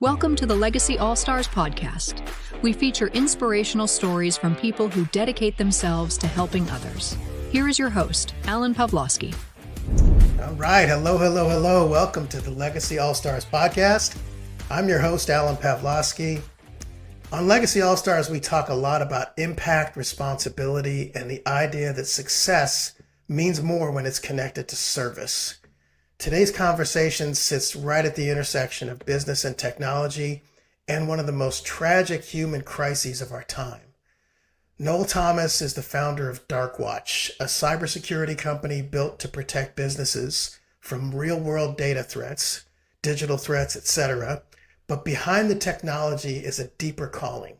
Welcome to the Legacy All-Stars podcast. We feature inspirational stories from people who dedicate themselves to helping others. Here is your host, Alan Pavlosky. All right. Hello. Welcome to the Legacy All-Stars podcast. I'm your host, Alan Pavlosky. On Legacy All-Stars, we talk a lot about impact, responsibility, and the idea that success means more when it's connected to service. Today's conversation sits right at the intersection of business and technology and one of the most tragic human crises of our time. Noel Thomas is the founder of Darkwatch, a cybersecurity company built to protect businesses from real-world data threats, digital threats, etc. But behind the technology is a deeper calling,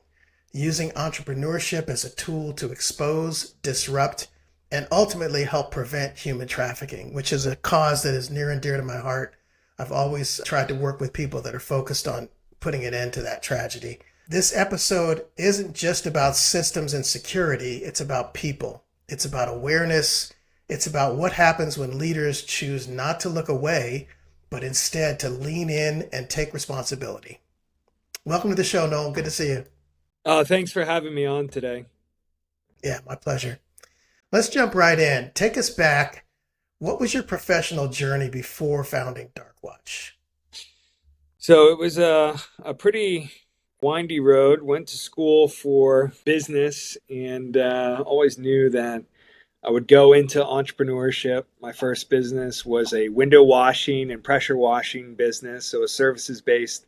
using entrepreneurship as a tool to expose, disrupt, and ultimately help prevent human trafficking, which is a cause that is near and dear to my heart. I've always tried to work with people that are focused on putting an end to that tragedy. This episode isn't just about systems and security, it's about people. It's about awareness. It's about what happens when leaders choose not to look away, but instead to lean in and take responsibility. Welcome to the show, Noel. Good to see you. Thanks for having me on today. Yeah, my pleasure. Let's jump right in. Take us back. What was your professional journey before founding Darkwatch? So it was a pretty windy road. Went to school for business and always knew that I would go into entrepreneurship. My first business was a window washing and pressure washing business, so a services-based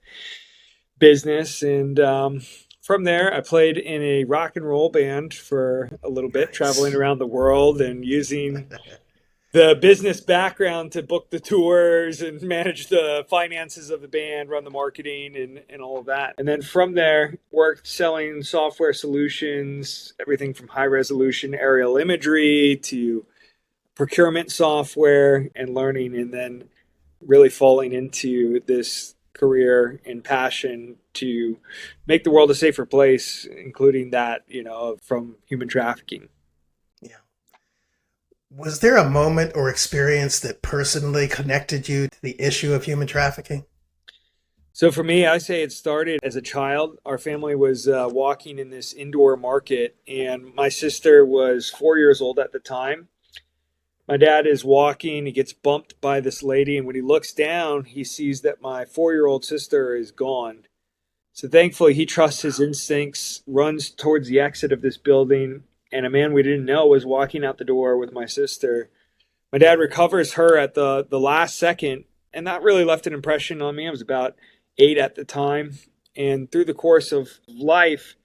business. And from there, I played in a rock and roll band for a little bit, traveling around the world and using the business background to book the tours and manage the finances of the band, run the marketing and all of that. And then from there, worked selling software solutions, everything from high resolution aerial imagery to procurement software and learning, and then really falling into this career and passion to make the world a safer place, including that, from human trafficking. Yeah. Was there a moment or experience that personally connected you to the issue of human trafficking? So for me, I say it started as a child. Our family was walking in this indoor market, and my sister was 4 years old at the time. My dad is walking, he gets bumped by this lady, and when he looks down, he sees that my 4-year-old sister is gone. So thankfully, he trusts his instincts, runs towards the exit of this building, and a man we didn't know was walking out the door with my sister. My dad recovers her at the last second, and that really left an impression on me. I was about 8 at the time, and through the course of life,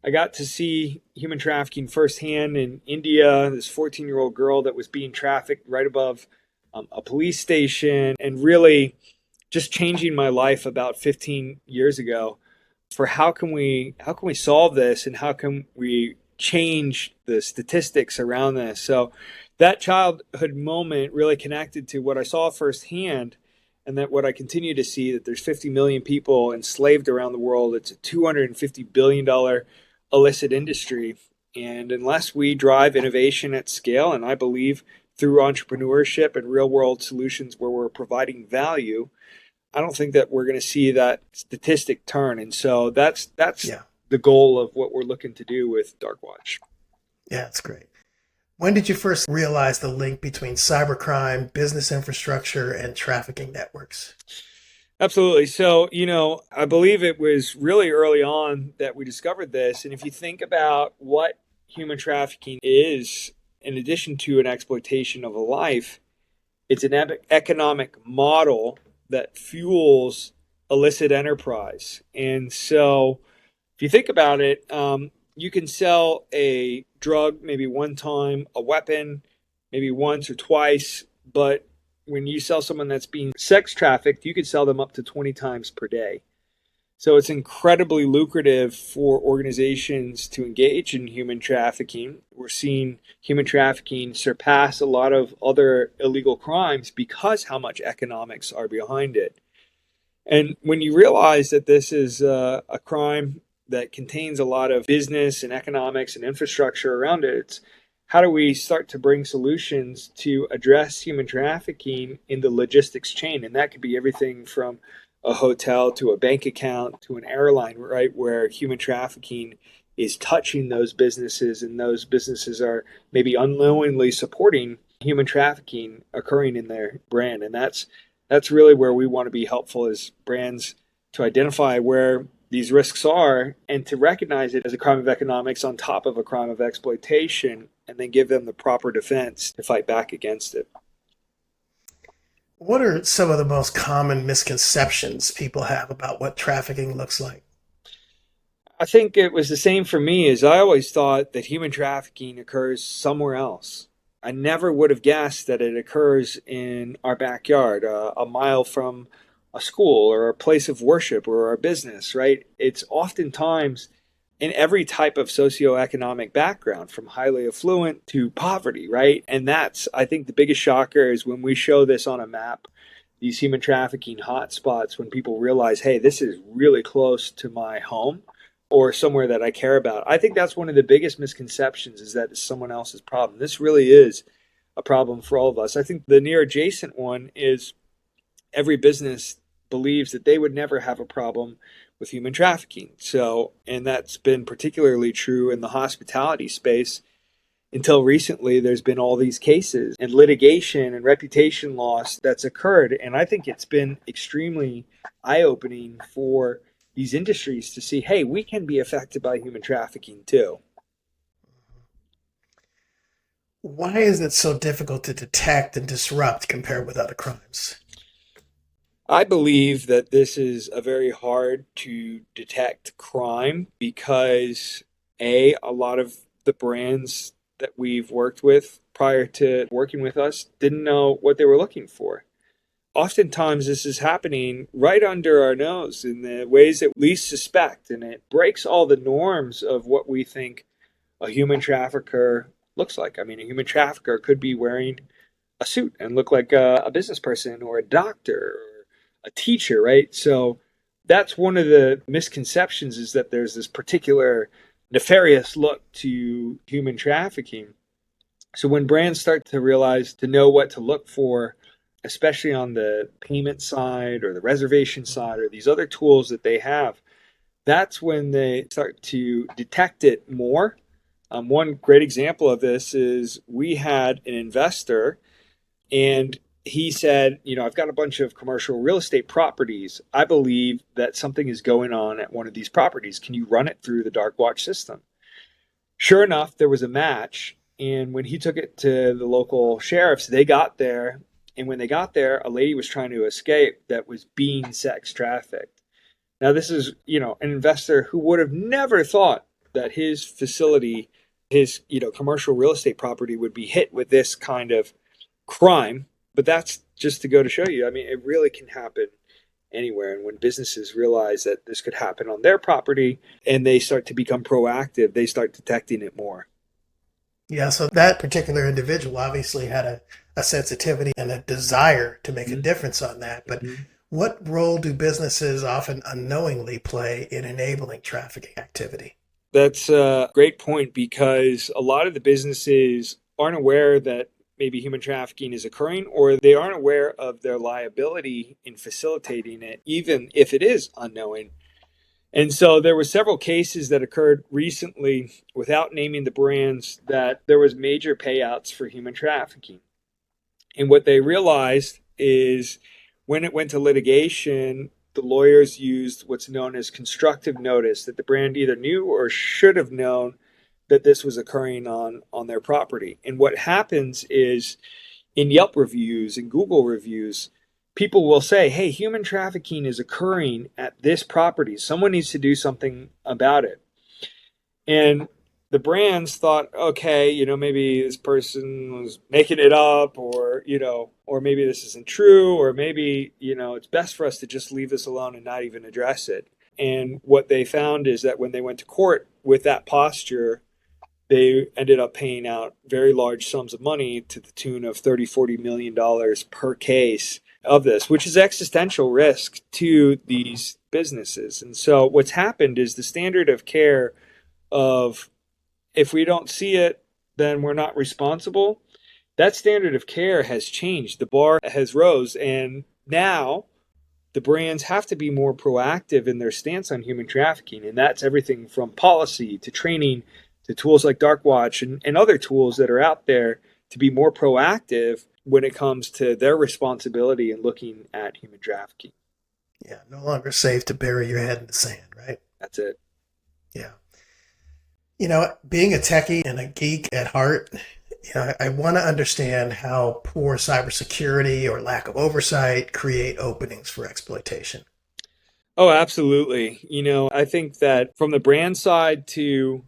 I got to see human trafficking firsthand in India, this 14-year-old girl that was being trafficked right above a police station, and really just changing my life about 15 years ago for how can we solve this and how can we change the statistics around this. So that childhood moment really connected to what I saw firsthand, and that what I continue to see, that there's 50 million people enslaved around the world. It's a $250 billion illicit industry. And unless we drive innovation at scale, and I believe through entrepreneurship and real world solutions where we're providing value, I don't think that we're going to see that statistic turn. And so that's the goal of what we're looking to do with Darkwatch. Yeah, that's great. When did you first realize the link between cybercrime, business infrastructure, and trafficking networks? Absolutely. So, I believe it was really early on that we discovered this. And if you think about what human trafficking is, in addition to an exploitation of a life, it's an economic model that fuels illicit enterprise. And so if you think about it, you can sell a drug maybe one time, a weapon maybe once or twice, but when you sell someone that's being sex trafficked, you could sell them up to 20 times per day. So it's incredibly lucrative for organizations to engage in human trafficking. We're seeing human trafficking surpass a lot of other illegal crimes because how much economics are behind it. And when you realize that this is a crime that contains a lot of business and economics and infrastructure around it, it's how do we start to bring solutions to address human trafficking in the logistics chain? And that could be everything from a hotel to a bank account to an airline, right, where human trafficking is touching those businesses, and those businesses are maybe unknowingly supporting human trafficking occurring in their brand. And that's really where we want to be helpful as brands, to identify where these risks are and to recognize it as a crime of economics on top of a crime of exploitation, and then give them the proper defense to fight back against it. What are some of the most common misconceptions people have about what trafficking looks like? I think it was the same for me, as I always thought that human trafficking occurs somewhere else. I never would have guessed that it occurs in our backyard, a mile from a school or a place of worship or our business, right? It's oftentimes in every type of socioeconomic background, from highly affluent to poverty, right? And that's, I think, the biggest shocker is when we show this on a map, these human trafficking hotspots, when people realize, hey, this is really close to my home or somewhere that I care about. I think that's one of the biggest misconceptions, is that it's someone else's problem. This really is a problem for all of us. I think the near adjacent one is every business believes that they would never have a problem with human trafficking. So, and that's been particularly true in the hospitality space. Until recently, there's been all these cases and litigation and reputation loss that's occurred. And I think it's been extremely eye-opening for these industries to see, hey, we can be affected by human trafficking too. Why is it so difficult to detect and disrupt compared with other crimes? I believe that this is a very hard to detect crime because a lot of the brands that we've worked with prior to working with us didn't know what they were looking for. Oftentimes this is happening right under our nose in the ways that we least suspect, and it breaks all the norms of what we think a human trafficker looks like. I mean, a human trafficker could be wearing a suit and look like a business person or a doctor or a teacher, right? So that's one of the misconceptions, is that there's this particular nefarious look to human trafficking. So when brands start to realize, to know what to look for, especially on the payment side or the reservation side or these other tools that they have, that's when they start to detect it more. One great example of this is we had an investor, and he said, I've got a bunch of commercial real estate properties. I believe that something is going on at one of these properties. Can you run it through the dark watch system? Sure enough, there was a match. And when he took it to the local sheriffs, they got there. And when they got there, a lady was trying to escape that was being sex trafficked. Now, this is, an investor who would have never thought that his facility, his, commercial real estate property would be hit with this kind of crime. But that's just to go to show you, I mean, it really can happen anywhere. And when businesses realize that this could happen on their property and they start to become proactive, they start detecting it more. Yeah, so that particular individual obviously had a sensitivity and a desire to make a difference on that. But what role do businesses often unknowingly play in enabling trafficking activity? That's a great point, because a lot of the businesses aren't aware that maybe human trafficking is occurring, or they aren't aware of their liability in facilitating it, even if it is unknowing. And so there were several cases that occurred recently, without naming the brands, that there was major payouts for human trafficking. And what they realized is, when it went to litigation, the lawyers used what's known as constructive notice, that the brand either knew or should have known that this was occurring on their property. And what happens is, in Yelp reviews and Google reviews, people will say, hey, human trafficking is occurring at this property. Someone needs to do something about it. And the brands thought, okay, maybe this person was making it up, or maybe this isn't true, or maybe, it's best for us to just leave this alone and not even address it. And what they found is that when they went to court with that posture, they ended up paying out very large sums of money, to the tune of $30-40 million per case of this, which is existential risk to these businesses. And so what's happened is, the standard of care of, if we don't see it, then we're not responsible, that standard of care has changed. The bar has rose, and now the brands have to be more proactive in their stance on human trafficking. And that's everything from policy to training to tools like Darkwatch and other tools that are out there to be more proactive when it comes to their responsibility in looking at human trafficking. Yeah, no longer safe to bury your head in the sand, right? That's it. Yeah. Being a techie and a geek at heart, I want to understand how poor cybersecurity or lack of oversight create openings for exploitation. Oh, absolutely. I think that from the brand side to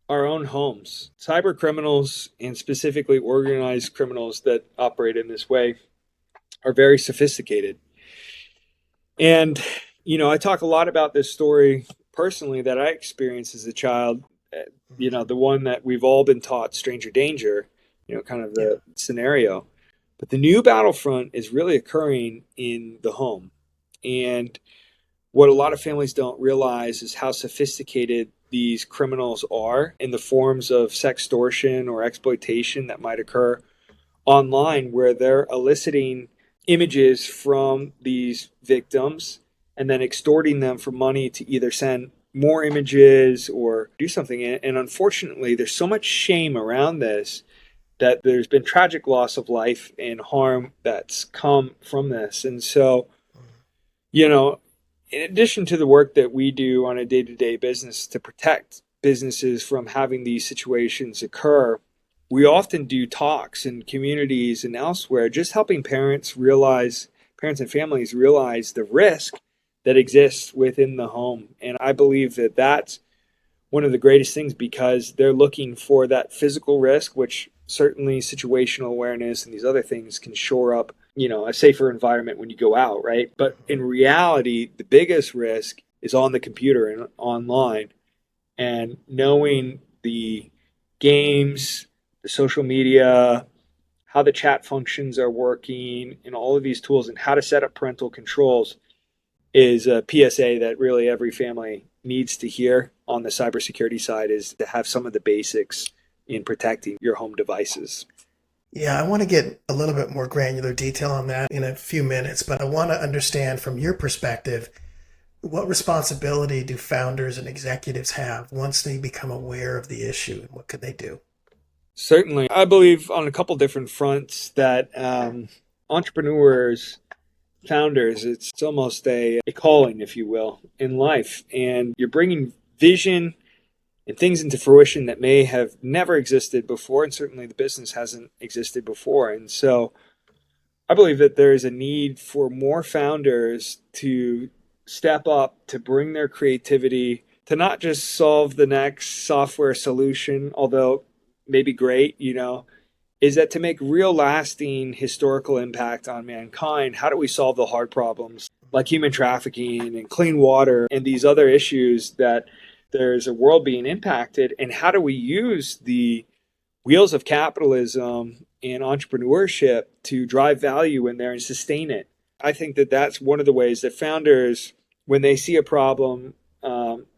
our own homes, cyber criminals and specifically organized criminals that operate in this way are very sophisticated. And, I talk a lot about this story personally that I experienced as a child, the one that we've all been taught, stranger danger, kind of the scenario. But the new battlefront is really occurring in the home. And what a lot of families don't realize is how sophisticated these criminals are in the forms of sextortion or exploitation that might occur online, where they're eliciting images from these victims and then extorting them for money to either send more images or do something. And unfortunately, there's so much shame around this that there's been tragic loss of life and harm that's come from this. And so, in addition to the work that we do on a day-to-day business to protect businesses from having these situations occur, we often do talks in communities and elsewhere, just helping parents and families realize the risk that exists within the home. And I believe that that's one of the greatest things, because they're looking for that physical risk, which certainly situational awareness and these other things can shore up, a safer environment when you go out, right? But in reality, the biggest risk is on the computer and online, and knowing the games, the social media, how the chat functions are working, and all of these tools, and how to set up parental controls is a PSA that really every family needs to hear on the cybersecurity side, is to have some of the basics in protecting your home devices. Yeah, I want to get a little bit more granular detail on that in a few minutes, but I want to understand from your perspective, what responsibility do founders and executives have once they become aware of the issue, and what could they do? Certainly. I believe on a couple different fronts that entrepreneurs, founders, it's almost a calling, if you will, in life. And you're bringing vision and things into fruition that may have never existed before, and certainly the business hasn't existed before. And so I believe that there is a need for more founders to step up, to bring their creativity, to not just solve the next software solution, although maybe great, is that to make real lasting historical impact on mankind. How do we solve the hard problems like human trafficking and clean water and these other issues that there's a world being impacted? And how do we use the wheels of capitalism and entrepreneurship to drive value in there and sustain it? I think that that's one of the ways that founders, when they see a problem,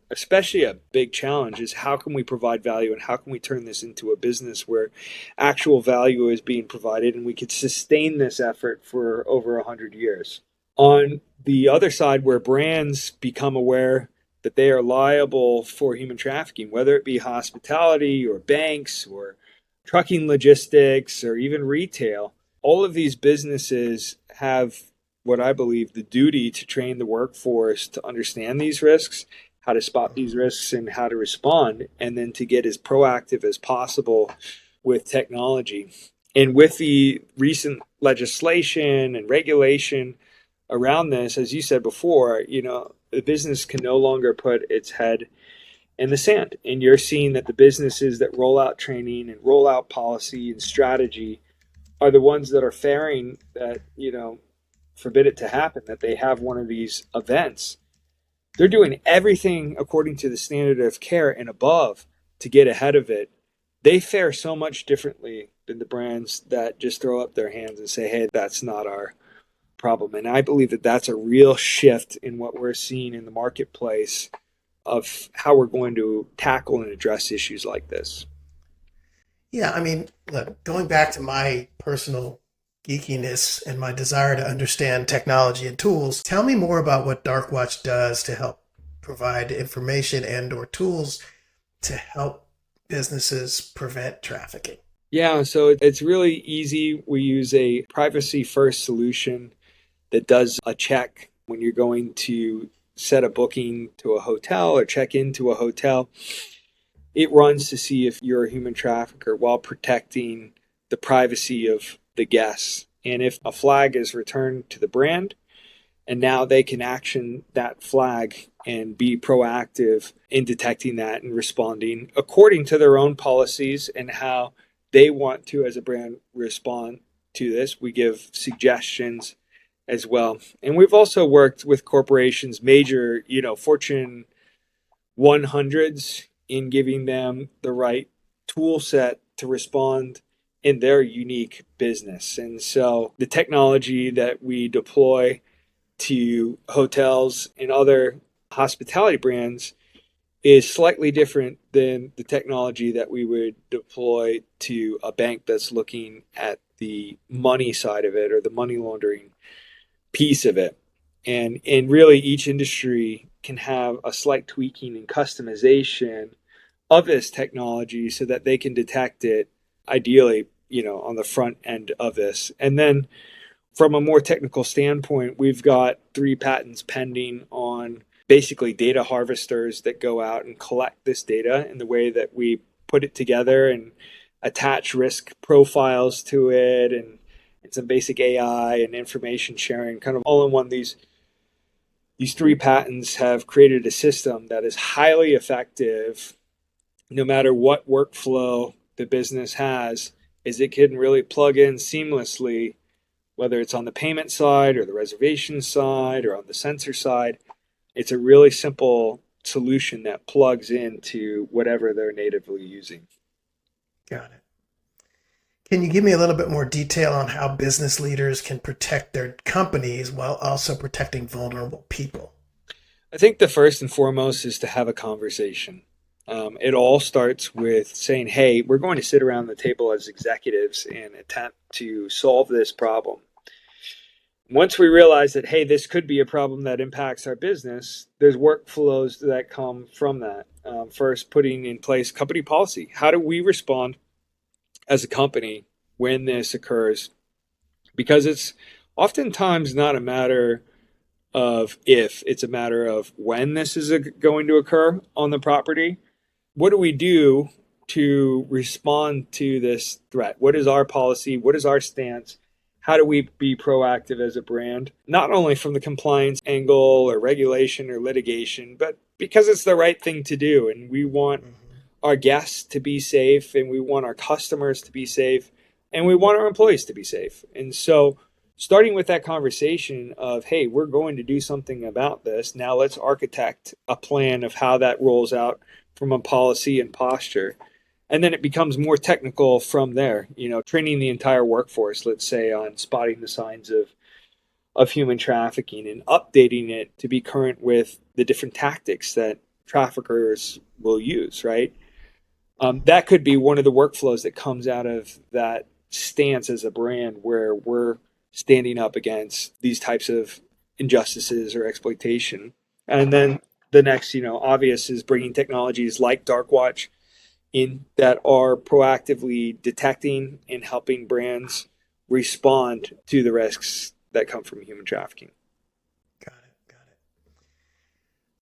especially a big challenge, is how can we provide value and how can we turn this into a business where actual value is being provided and we could sustain this effort for over 100 years. On the other side, where brands become aware that they are liable for human trafficking, whether it be hospitality or banks or trucking logistics or even retail, all of these businesses have what I believe the duty to train the workforce to understand these risks, how to spot these risks and how to respond, and then to get as proactive as possible with technology. And with the recent legislation and regulation around this, as you said before, the business can no longer put its head in the sand. And you're seeing that the businesses that roll out training and roll out policy and strategy are the ones that are faring that, forbid it to happen, that they have one of these events. They're doing everything according to the standard of care and above to get ahead of it. They fare so much differently than the brands that just throw up their hands and say, hey, that's not our problem. And I believe that that's a real shift in what we're seeing in the marketplace of how we're going to tackle and address issues like this. Yeah, look, going back to my personal geekiness and my desire to understand technology and tools, tell me more about what Darkwatch does to help provide information and or tools to help businesses prevent trafficking. Yeah, so it's really easy. We use a privacy first solution that does a check when you're going to set a booking to a hotel or check into a hotel. It runs to see if you're a human trafficker while protecting the privacy of the guests. And if a flag is returned to the brand, and now they can action that flag and be proactive in detecting that and responding according to their own policies and how they want to, as a brand, respond to this. We give suggestions as well. And we've also worked with corporations, major, Fortune 100s, in giving them the right tool set to respond in their unique business. And so the technology that we deploy to hotels and other hospitality brands is slightly different than the technology that we would deploy to a bank that's looking at the money side of it or the money laundering piece of it. And really each industry can have a slight tweaking and customization of this technology so that they can detect it ideally, on the front end of this. And then from a more technical standpoint, we've got 3 patents pending on basically data harvesters that go out and collect this data in the way that we put it together and attach risk profiles to it and some basic AI and information sharing, kind of all in one. These 3 patents have created a system that is highly effective no matter what workflow the business has, is it can really plug in seamlessly, whether it's on the payment side or the reservation side or on the sensor side. It's a really simple solution that plugs into whatever they're natively using. Got it. Can you give me a little bit more detail on how business leaders can protect their companies while also protecting vulnerable people? I think the first and foremost is to have a conversation. It all starts with saying, hey, we're going to sit around the table as executives and attempt to solve this problem. Once we realize that, hey, this could be a problem that impacts our business, there's workflows that come from that. First, putting in place company policy. How do we respond as a company when this occurs? Because it's oftentimes not a matter of if, it's a matter of when this is going to occur on the property. What do we do to respond to this threat? What is our policy? What is our stance? How do we be proactive as a brand? Not only from the compliance angle or regulation or litigation, but because it's the right thing to do. And we want our guests to be safe, and we want our customers to be safe, and we want our employees to be safe. And so starting with that conversation of, hey, we're going to do something about this. Now let's architect a plan of how that rolls out from a policy and posture. And then it becomes more technical from there, training the entire workforce, let's say, on spotting the signs of human trafficking and updating it to be current with the different tactics that traffickers will use, right? That could be one of the workflows that comes out of that stance as a brand, where we're standing up against these types of injustices or exploitation. And then the next, obvious is bringing technologies like Darkwatch in that are proactively detecting and helping brands respond to the risks that come from human trafficking. Got it.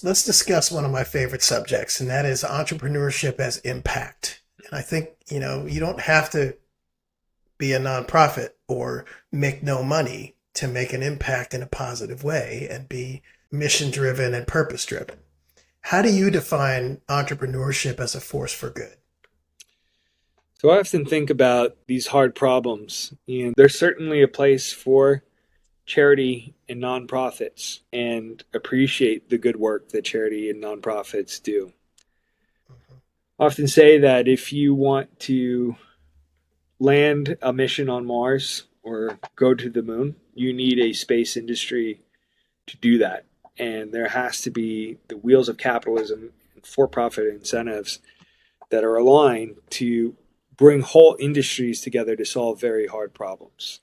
Let's discuss one of my favorite subjects, and that is entrepreneurship as impact. And I think, you don't have to be a nonprofit or make no money to make an impact in a positive way and be mission-driven and purpose-driven. How do you define entrepreneurship as a force for good? So I often think about these hard problems, and there's certainly a place for charity and nonprofits, and appreciate the good work that charity and nonprofits do. I often say that if you want to land a mission on Mars or go to the moon, you need a space industry to do that. And there has to be the wheels of capitalism and for-profit incentives that are aligned to bring whole industries together to solve very hard problems.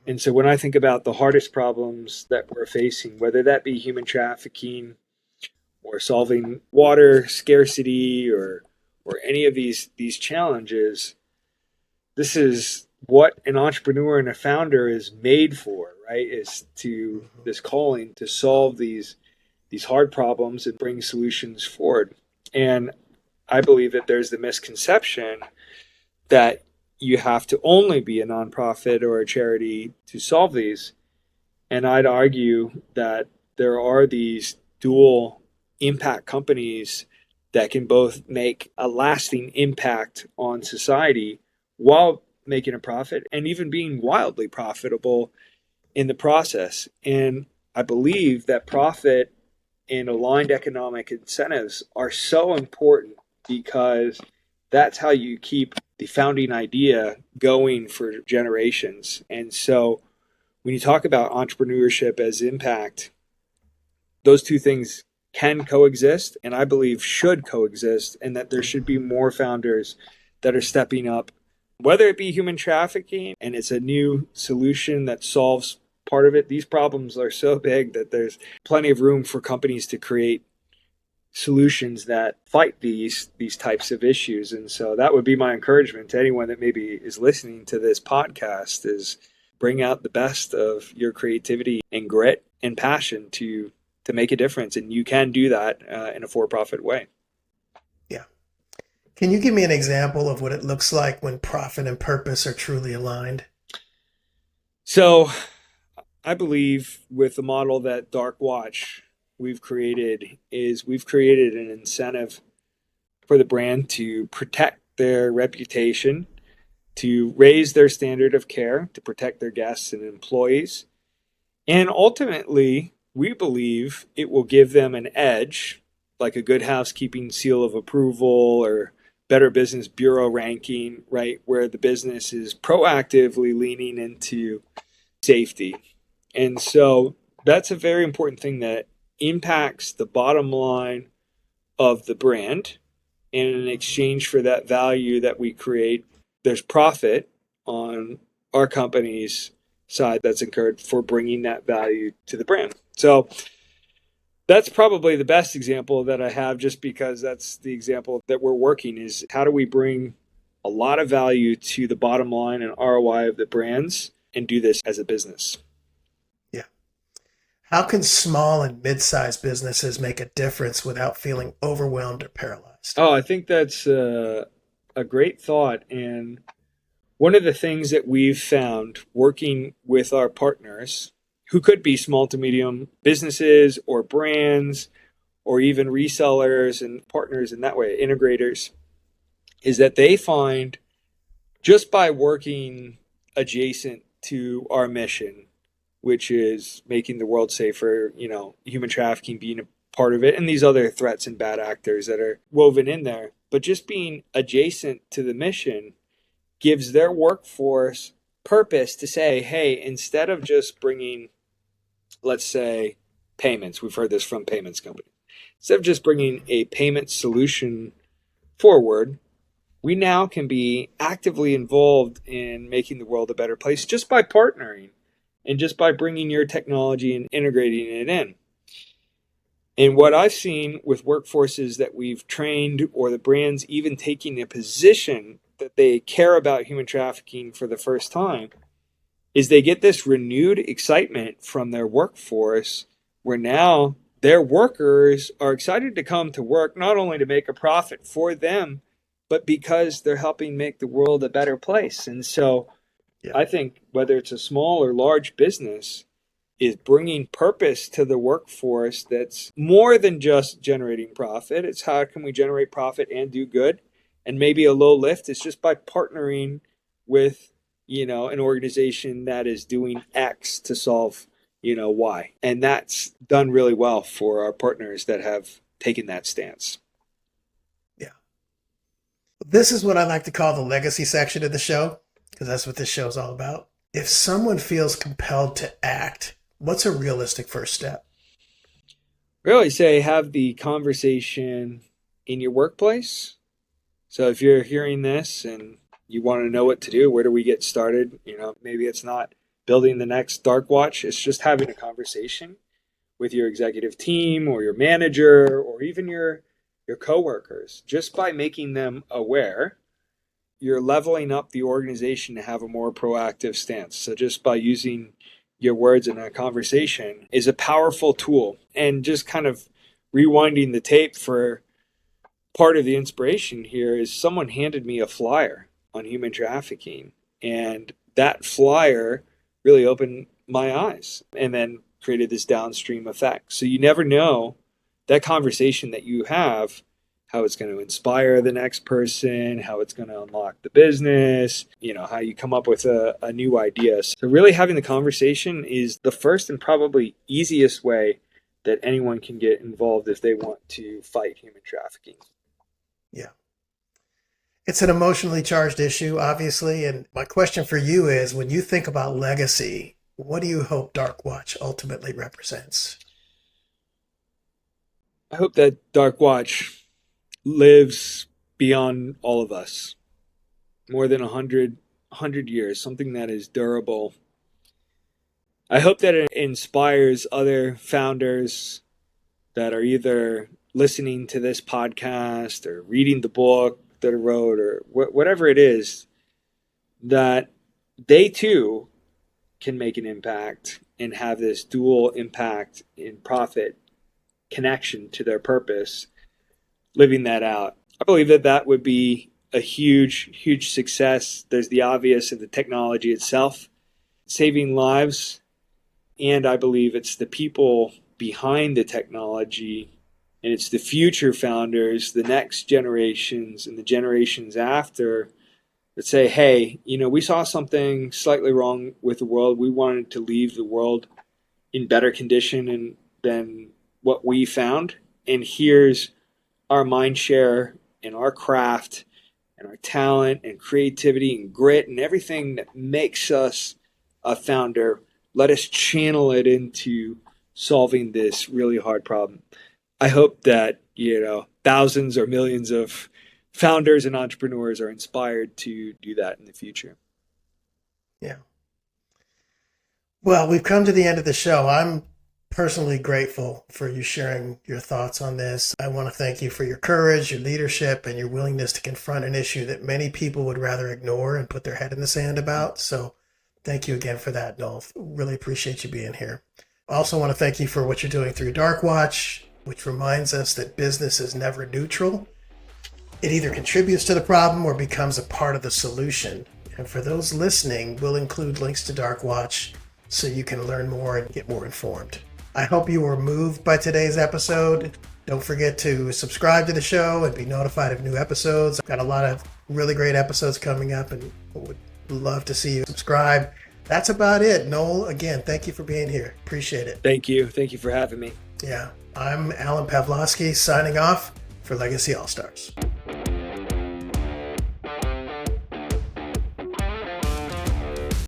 And so when I think about the hardest problems that we're facing, whether that be human trafficking or solving water scarcity or any of these challenges, this is what an entrepreneur and a founder is made for, right? Is to this calling to solve these hard problems and bring solutions forward. And I believe that there's the misconception that you have to only be a nonprofit or a charity to solve these. And I'd argue that there are these dual impact companies that can both make a lasting impact on society while making a profit and even being wildly profitable in the process. And I believe that profit and aligned economic incentives are so important because that's how you keep the founding idea going for generations. And so when you talk about entrepreneurship as impact, those two things can coexist, and I believe should coexist, and that there should be more founders that are stepping up, whether it be human trafficking and it's a new solution that solves part of it. These problems are so big that there's plenty of room for companies to create solutions that fight these types of issues. And so that would be my encouragement to anyone that maybe is listening to this podcast, is bring out the best of your creativity and grit and passion to make a difference. And you can do that in a for-profit way. Yeah. Can you give me an example of what it looks like when profit and purpose are truly aligned? So I believe with the model that Dark Watch we've created an incentive for the brand to protect their reputation, to raise their standard of care, to protect their guests and employees. And ultimately, we believe it will give them an edge, like a good housekeeping seal of approval or Better Business Bureau ranking, right, where the business is proactively leaning into safety. And so that's a very important thing that impacts the bottom line of the brand. And in exchange for that value that we create, there's profit on our company's side that's incurred for bringing that value to the brand. So that's probably the best example that I have, just because that's the example that we're working, is how do we bring a lot of value to the bottom line and ROI of the brands and do this as a business. Yeah. How can small and mid-sized businesses make a difference without feeling overwhelmed or paralyzed? Oh, I think that's a great thought. And one of the things that we've found working with our partners, who could be small to medium businesses or brands or even resellers and partners in that way, integrators, is that they find just by working adjacent to our mission, which is making the world safer, human trafficking being a part of it, and these other threats and bad actors that are woven in there, but just being adjacent to the mission gives their workforce purpose to say, hey, instead of just bringing, let's say, payments, we've heard this from payments companies, instead of just bringing a payment solution forward, we now can be actively involved in making the world a better place just by partnering and just by bringing your technology and integrating it in. And what I've seen with workforces that we've trained, or the brands even taking a position that they care about human trafficking for the first time, is they get this renewed excitement from their workforce, where now their workers are excited to come to work, not only to make a profit for them, but because they're helping make the world a better place. And so I think whether it's a small or large business, is bringing purpose to the workforce that's more than just generating profit. It's how can we generate profit and do good? And maybe a low lift is just by partnering with, an organization that is doing X to solve, Y. And that's done really well for our partners that have taken that stance. Yeah. This is what I like to call the legacy section of the show, because that's what this show is all about. If someone feels compelled to act, what's a realistic first step? Really say have the conversation in your workplace. So if you're hearing this and you want to know what to do, where do we get started? Maybe it's not building the next Dark Watch. It's just having a conversation with your executive team or your manager or even your coworkers. Just by making them aware, you're leveling up the organization to have a more proactive stance. So just by using your words in a conversation is a powerful tool. And just kind of rewinding the tape for part of the inspiration here is someone handed me a flyer on human trafficking, and that flyer really opened my eyes and then created this downstream effect. So you never know that conversation that you have, how it's going to inspire the next person, how it's going to unlock the business, how you come up with a new idea. So really having the conversation is the first and probably easiest way that anyone can get involved if they want to fight human trafficking. Yeah. It's an emotionally charged issue, obviously. And my question for you is, when you think about legacy, what do you hope Dark Watch ultimately represents? I hope that Dark Watch lives beyond all of us, more than 100 years, something that is durable. I hope that it inspires other founders that are either listening to this podcast or reading the book that I wrote or whatever it is, that they too can make an impact and have this dual impact in profit connection to their purpose, living that out. I believe that would be a huge success. There's the obvious of the technology itself, saving lives, and I believe it's the people behind the technology, and it's the future founders, the next generations and the generations after, that say, hey, we saw something slightly wrong with the world. We wanted to leave the world in better condition than what we found. And here's our mind share and our craft and our talent and creativity and grit and everything that makes us a founder. Let us channel it into solving this really hard problem. I hope that, thousands or millions of founders and entrepreneurs are inspired to do that in the future. Yeah. Well, we've come to the end of the show. I'm personally grateful for you sharing your thoughts on this. I want to thank you for your courage, your leadership, and your willingness to confront an issue that many people would rather ignore and put their head in the sand about. So thank you again for that, Noel. Really appreciate you being here. I also want to thank you for what you're doing through Dark Watch, which reminds us that business is never neutral. It either contributes to the problem or becomes a part of the solution. And for those listening, we'll include links to Dark Watch so you can learn more and get more informed. I hope you were moved by today's episode. Don't forget to subscribe to the show and be notified of new episodes. I've got a lot of really great episodes coming up and would love to see you subscribe. That's about it. Noel, again, thank you for being here. Appreciate it. Thank you. Thank you for having me. Yeah. I'm Alan Pavlosky signing off for Legacy All-Stars.